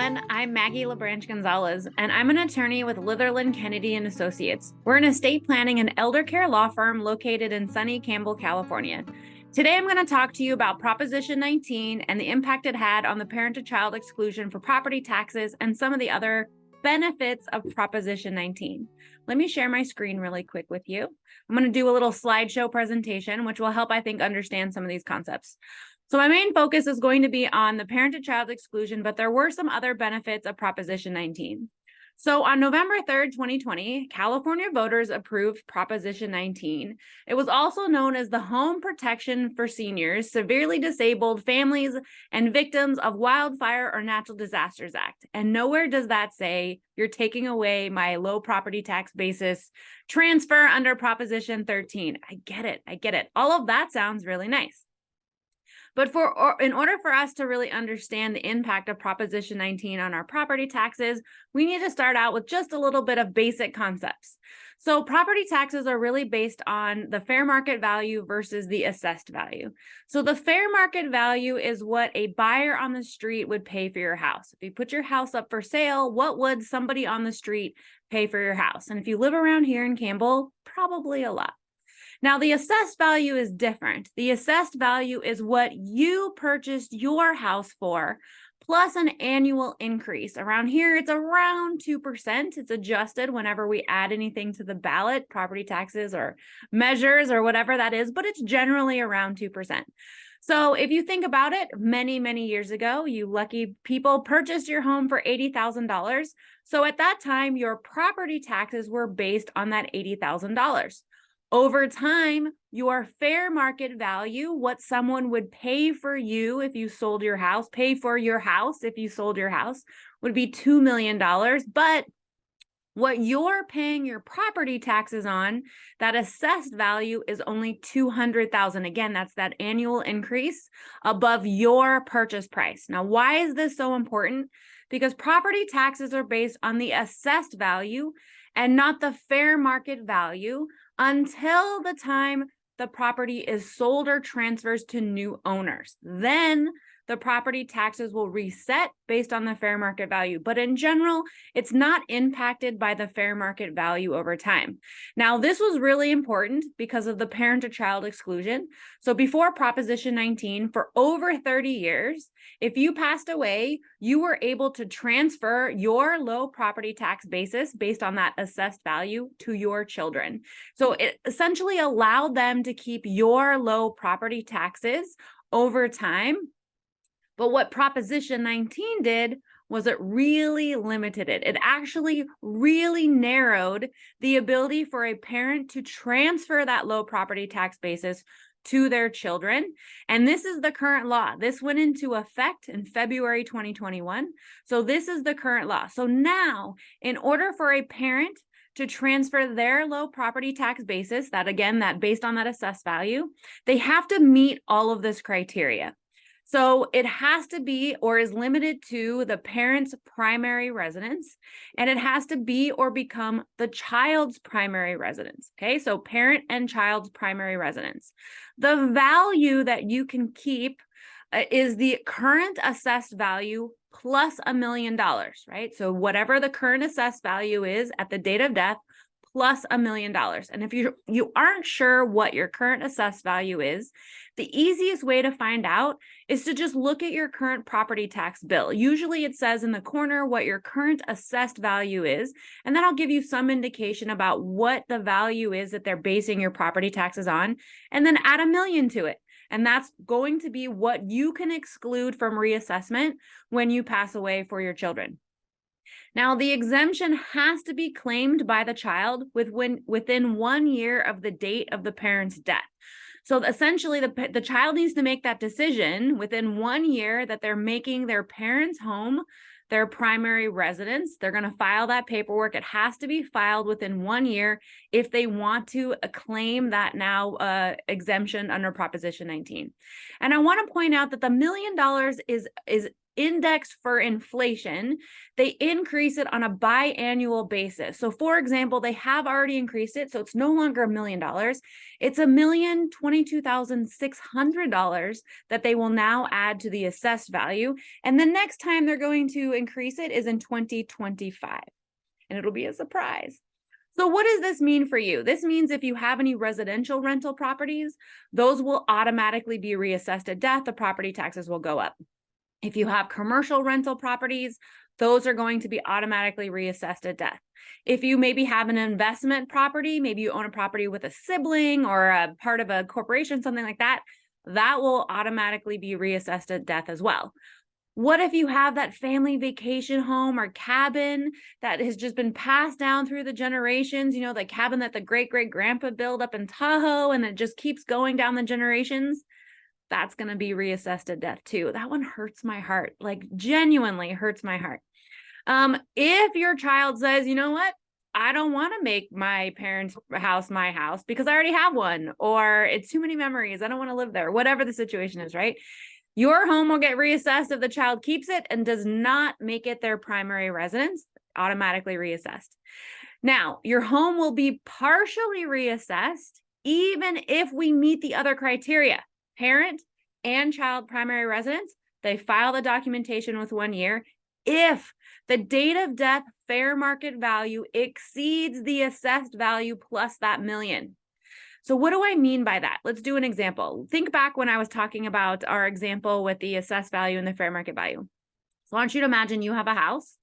everyone. I'm Maggie LaBranch-Gonzales, and I'm an attorney with Litherland Kennedy and Associates. We're an estate planning and elder care law firm located in sunny Campbell, California. Today, I'm going to talk to you about Proposition 19 and the impact it had on the parent-to-child exclusion for property taxes and some of the other benefits of Proposition 19. Let me share my screen really quick with you. I'm going to do a little slideshow presentation, which will help, I think, understand some of these concepts. So my main focus is going to be on the parent-to-child exclusion, but there were some other benefits of Proposition 19. So on November 3rd, 2020, California voters approved Proposition 19. It was also known as the Home Protection for Seniors, Severely Disabled Families, and Victims of Wildfire or Natural Disasters Act. And nowhere does that say you're taking away my low property tax basis transfer under Proposition 13. I get it. All of that sounds really nice. But in order for us to really understand the impact of Proposition 19 on our property taxes, we need to start out with just a little bit of basic concepts. So property taxes are really based on the fair market value versus the assessed value. So the fair market value is what a buyer on the street would pay for your house. If you put your house up for sale, what would somebody on the street pay for your house? And if you live around here in Campbell, probably a lot. Now, the assessed value is different. The assessed value is what you purchased your house for, plus an annual increase. Around here, it's around 2%. It's adjusted whenever we add anything to the ballot, property taxes or measures or whatever that is, but it's generally around 2%. So if you think about it, many, many years ago, you lucky people purchased your home for $80,000. So at that time, your property taxes were based on that $80,000. Over time, your fair market value, what someone would pay for you if you sold your house, pay for your house if you sold your house, would be $2 million. But what you're paying your property taxes on, that assessed value is only $200,000. Again, that's that annual increase above your purchase price. Now, why is this so important? Because property taxes are based on the assessed value and not the fair market value until the time the property is sold or transfers to new owners. Then the property taxes will reset based on the fair market value. But in general, it's not impacted by the fair market value over time. Now, this was really important because of the parent-to-child exclusion. So before Proposition 19, for over 30 years, if you passed away, you were able to transfer your low property tax basis based on that assessed value to your children. So it essentially allowed them to keep your low property taxes over time. But what Proposition 19 did was it really limited it. It actually really narrowed the ability for a parent to transfer that low property tax basis to their children. And this is the current law. This went into effect in February 2021. So this is the current law. So now, in order for a parent to transfer their low property tax basis, that again, that based on that assessed value, they have to meet all of this criteria. So it has to be or is limited to the parent's primary residence, and it has to be or become the child's primary residence. Okay, so parent and child's primary residence. The value that you can keep is the current assessed value plus $1 million, right? So whatever the current assessed value is at the date of death, plus $1 million. And if you aren't sure what your current assessed value is, the easiest way to find out is to just look at your current property tax bill. Usually it says in the corner what your current assessed value is, and then I'll give you some indication about what the value is that they're basing your property taxes on, and then add $1 million to it. And that's going to be what you can exclude from reassessment when you pass away for your children. Now, the exemption has to be claimed by the child within 1 year of the date of the parent's death. So essentially, the child needs to make that decision within 1 year that they're making their parent's home their primary residence. They're going to file that paperwork. It has to be filed within 1 year if they want to claim that now exemption under Proposition 19. And I want to point out that the $1 million is indexed for inflation. They increase it on a biannual basis. So for example, they have already increased it. So it's no longer $1 million. It's $1,022,600 that they will now add to the assessed value. And the next time they're going to increase it is in 2025. And it'll be a surprise. So what does this mean for you? This means if you have any residential rental properties, those will automatically be reassessed at death. The property taxes will go up. If you have commercial rental properties, those are going to be automatically reassessed at death. If you maybe have an investment property, maybe you own a property with a sibling or a part of a corporation, something like that, that will automatically be reassessed at death as well. What if you have that family vacation home or cabin that has just been passed down through the generations, the cabin that the great-great-grandpa built up in Tahoe, and it just keeps going down the generations? That's going to be reassessed at death too. That one hurts my heart, like genuinely hurts my heart. If your child says, you know what, I don't want to make my parents' house my house because I already have one, or it's too many memories, I don't want to live there, whatever the situation is, right? Your home will get reassessed if the child keeps it and does not make it their primary residence, automatically reassessed. Now, your home will be partially reassessed even if we meet the other criteria. Parent and child primary residence, they file the documentation with 1 year. If the date of death fair market value exceeds the assessed value plus that $1 million. So what do I mean by that? Let's do an example. Think back when I was talking about our example with the assessed value and the fair market value. So I want you to imagine you have a house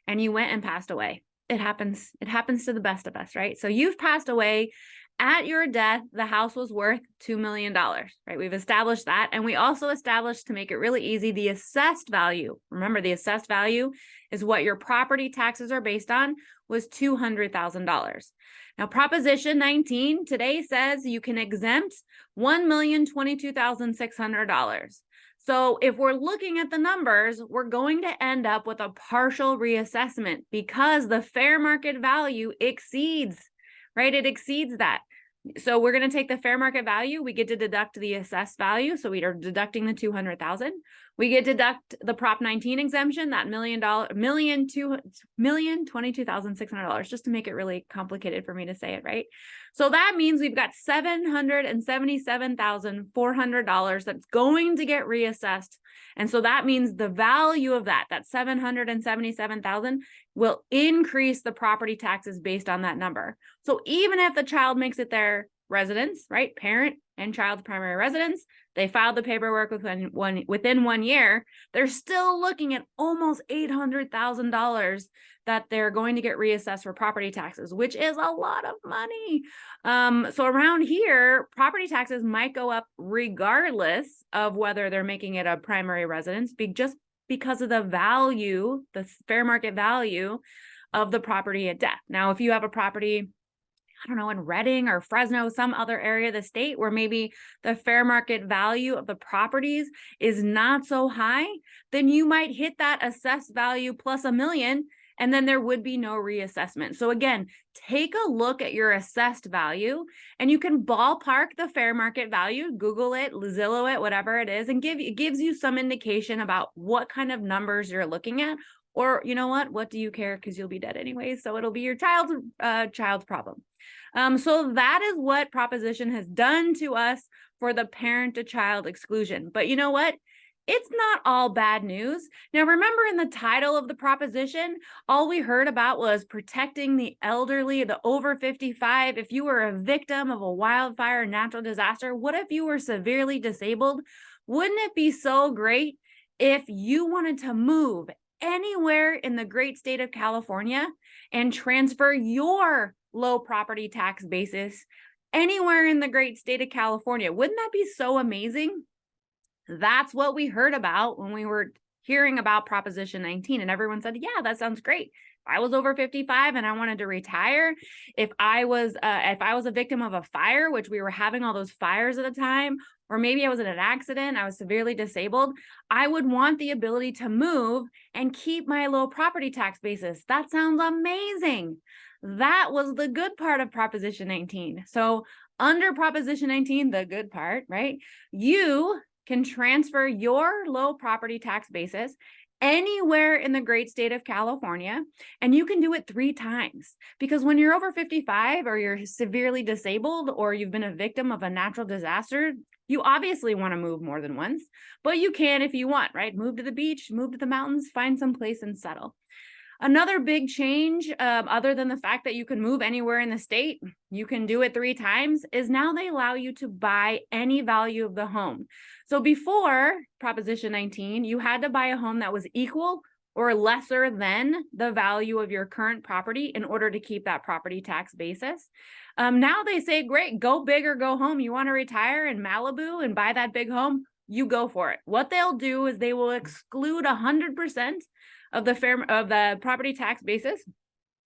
and you went and passed away. It happens to the best of us, right? So you've passed away. At your death, the house was worth $2 million, right? We've established that. And we also established, to make it really easy, the assessed value. Remember, the assessed value is what your property taxes are based on, was $200,000. Now, Proposition 19 today says you can exempt $1,022,600. So if we're looking at the numbers, we're going to end up with a partial reassessment because the fair market value exceeds, right? It exceeds that. So we're going to take the fair market value. We get to deduct the assessed value. So we are deducting the $200,000. We get to deduct the Prop 19 exemption, that $1,022,600, just to make it really complicated for me to say it, right? So that means we've got $777,400 that's going to get reassessed. And so that means the value of that $777,000 will increase the property taxes based on that number. So even if the child makes it their residence, right, parent and child's primary residence, they filed the paperwork within 1 year, they're still looking at almost $800,000 that they're going to get reassessed for property taxes, which is a lot of money. So around here, property taxes might go up regardless of whether they're making it a primary residence, just because of the value, the fair market value of the property at death. Now, if you have a property, I don't know, in Redding or Fresno, some other area of the state where maybe the fair market value of the properties is not so high, then you might hit that assessed value plus $1 million, and then there would be no reassessment. So again, take a look at your assessed value, and you can ballpark the fair market value, Google it, Zillow it, whatever it is, and it gives you some indication about what kind of numbers you're looking at. Or you know what do you care, because you'll be dead anyway, so it'll be your child's problem. So that is what Proposition has done to us for the parent-to-child exclusion. But you know what? It's not all bad news. Now, remember, in the title of the proposition, all we heard about was protecting the elderly, the over 55. If you were a victim of a wildfire, natural disaster, what if you were severely disabled? Wouldn't it be so great if you wanted to move anywhere in the great state of California and transfer your low property tax basis anywhere in the great state of California? Wouldn't that be so amazing? That's what we heard about when we were hearing about Proposition 19, and everyone said, yeah, that sounds great. If I was over 55 and I wanted to retire, if I was a victim of a fire, which we were having all those fires at the time, or maybe I was in an accident, I was severely disabled, I would want the ability to move and keep my low property tax basis. That sounds amazing. That was the good part of Proposition 19. So under Proposition 19, the good part, right? You can transfer your low property tax basis anywhere in the great state of California, and you can do it 3 times. Because when you're over 55 or you're severely disabled or you've been a victim of a natural disaster, you obviously want to move more than once, but you can if you want, right? Move to the beach, move to the mountains, find some place and settle. Another big change, other than the fact that you can move anywhere in the state, you can do it 3 times, is now they allow you to buy any value of the home. So before Proposition 19, you had to buy a home that was equal or lesser than the value of your current property in order to keep that property tax basis. Now they say, great, go big or go home. You want to retire in Malibu and buy that big home? You go for it. What they'll do is they will exclude 100% of the property tax basis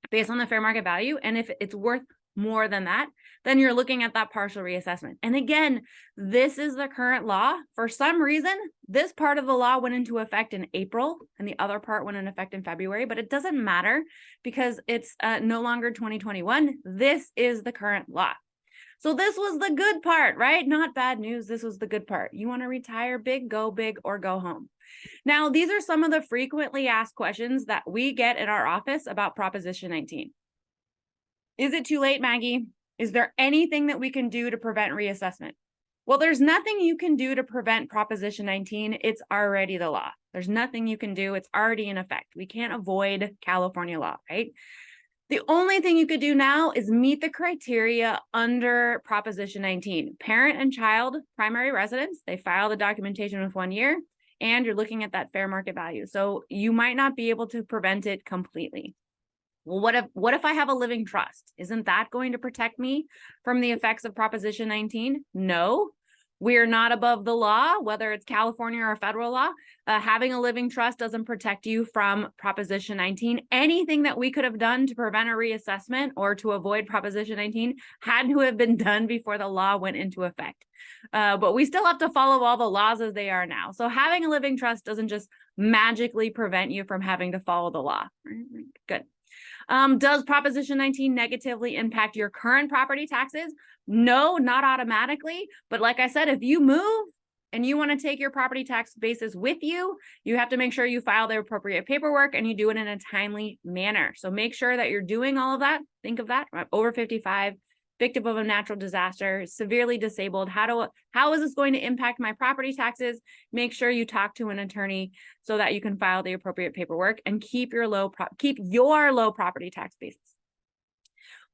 based on the fair market value. And if it's worth more than that, then you're looking at that partial reassessment. And again, this is the current law. For some reason, this part of the law went into effect in April and the other part went into effect in February, but it doesn't matter because it's no longer 2021. This is the current law. So this was the good part, right? Not bad news. This was the good part. You want to retire big or go home. Now, these are some of the frequently asked questions that we get in our office about Proposition 19. Is it too late, Maggie? Is there anything that we can do to prevent reassessment? Well, there's nothing you can do to prevent Proposition 19. It's already the law. There's nothing you can do. It's already in effect. We can't avoid California law, right? The only thing you could do now is meet the criteria under Proposition 19. Parent and child primary residence, they file the documentation with 1 year, and you're looking at that fair market value. So you might not be able to prevent it completely. Well, what if I have a living trust? Isn't that going to protect me from the effects of Proposition 19? No. We're not above the law, whether it's California or federal law. Having a living trust doesn't protect you from Proposition 19. Anything that we could have done to prevent a reassessment or to avoid Proposition 19 had to have been done before the law went into effect. But we still have to follow all the laws as they are now. So having a living trust doesn't just magically prevent you from having to follow the law. Good. Does Proposition 19 negatively impact your current property taxes? No, not automatically. But like I said, if you move and you want to take your property tax basis with you, you have to make sure you file the appropriate paperwork and you do it in a timely manner. So make sure that you're doing all of that. Think of that, over 55, victim of a natural disaster, severely disabled. How is this going to impact my property taxes? Make sure you talk to an attorney so that you can file the appropriate paperwork and keep your low property tax basis.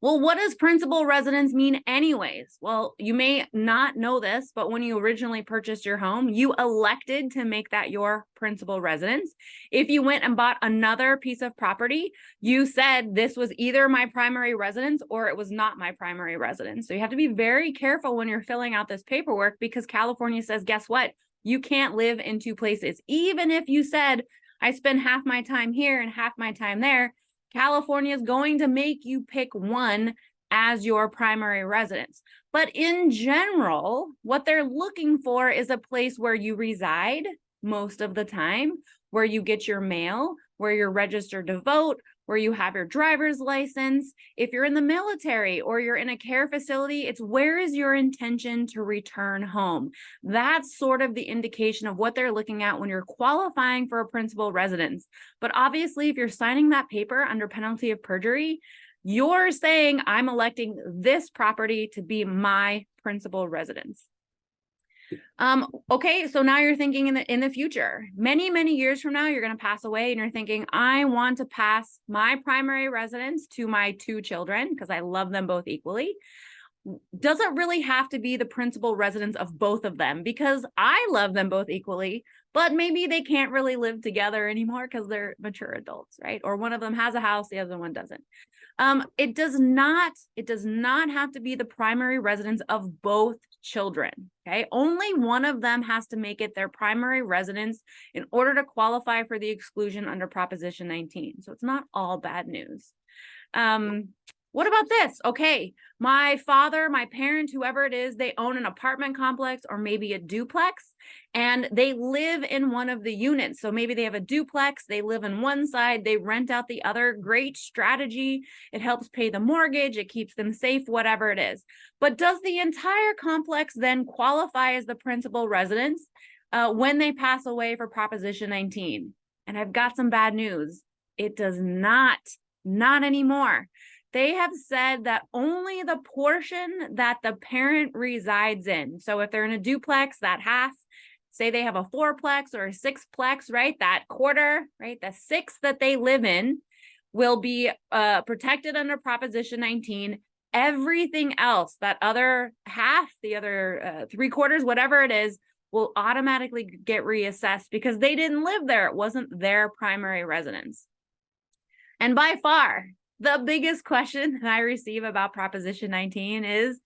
Well, what does principal residence mean anyways? Well, you may not know this, but when you originally purchased your home, you elected to make that your principal residence. If you went and bought another piece of property, you said this was either my primary residence or it was not my primary residence. So you have to be very careful when you're filling out this paperwork because California says, guess what? You can't live in 2 places. Even if you said, I spend half my time here and half my time there, California is going to make you pick one as your primary residence. But in general, what they're looking for is a place where you reside most of the time, where you get your mail, where you're registered to vote, where you have your driver's license. If you're in the military or you're in a care facility, it's where is your intention to return home? That's sort of the indication of what they're looking at when you're qualifying for a principal residence. But obviously, if you're signing that paper under penalty of perjury, you're saying, I'm electing this property to be my principal residence. Okay, so now you're thinking in the future, many years from now, you're going to pass away and you're thinking, I want to pass my primary residence to my 2 children because I love them both equally. Doesn't really have to be the principal residence of both of them because I love them both equally, but maybe they can't really live together anymore because they're mature adults, right? Or one of them has a house, the other one doesn't. It does not have to be the primary residence of both children, okay? Only one of them has to make it their primary residence in order to qualify for the exclusion under Proposition 19. So it's not all bad news. What about this? Okay, my father, my parent, whoever it is, they own an apartment complex or maybe a duplex, and they live in one of the units. So maybe they have a duplex, they live in one side, they rent out the other. Great strategy. It helps pay the mortgage, it keeps them safe, whatever it is. But does the entire complex then qualify as the principal residence? when they pass away for Proposition 19. And I've got some bad news. It does not anymore. They have said that only the portion that the parent resides in. So if they're in a duplex, that half, say they have a 4-plex or a 6-plex, right? That quarter, right? The 6 that they live in will be protected under Proposition 19. Everything else, that other half, the other 3/4, whatever it is, will automatically get reassessed because they didn't live there. It wasn't their primary residence. And by far, the biggest question that I receive about Proposition 19 is,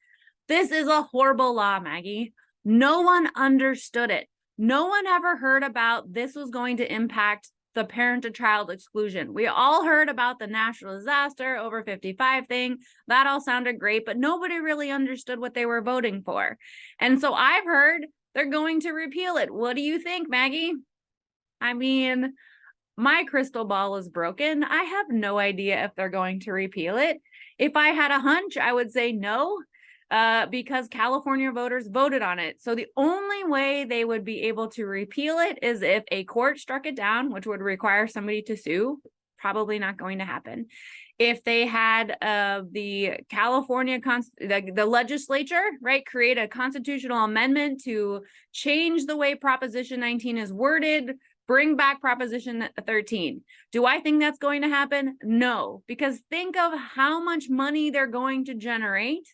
this is a horrible law, Maggie. No one understood it. No one ever heard about this was going to impact the parent-to-child exclusion. We all heard about the national disaster over 55 thing. That all sounded great, but nobody really understood what they were voting for. And so I've heard they're going to repeal it. What do you think, Maggie? I mean, my crystal ball is broken. I have no idea if they're going to repeal it. If I had a hunch, I would say no, because California voters voted on it. So the only way they would be able to repeal it is if a court struck it down, which would require somebody to sue. Probably not going to happen. If they had the California, the legislature, right, create a constitutional amendment to change the way Proposition 19 is worded, bring back Proposition 13. Do I think that's going to happen? No, because think of how much money they're going to generate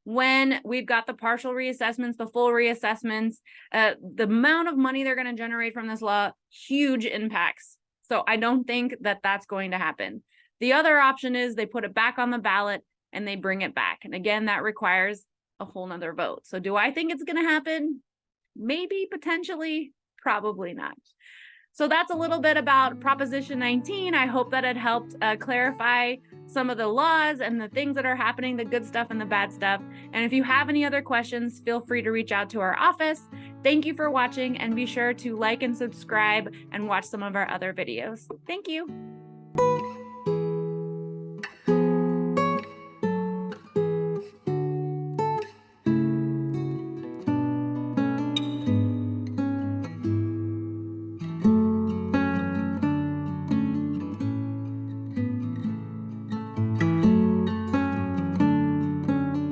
when we've got the partial reassessments, the full reassessments, the amount of money they're going to generate from this law, huge impacts. So I don't think that that's going to happen. The other option is they put it back on the ballot and they bring it back. And again, that requires a whole nother vote. So do I think it's going to happen? Maybe, potentially, probably not. So that's a little bit about Proposition 19. I hope that it helped clarify some of the laws and the things that are happening, the good stuff and the bad stuff. And if you have any other questions, feel free to reach out to our office. Thank you for watching, and be sure to like and subscribe and watch some of our other videos. Thank you.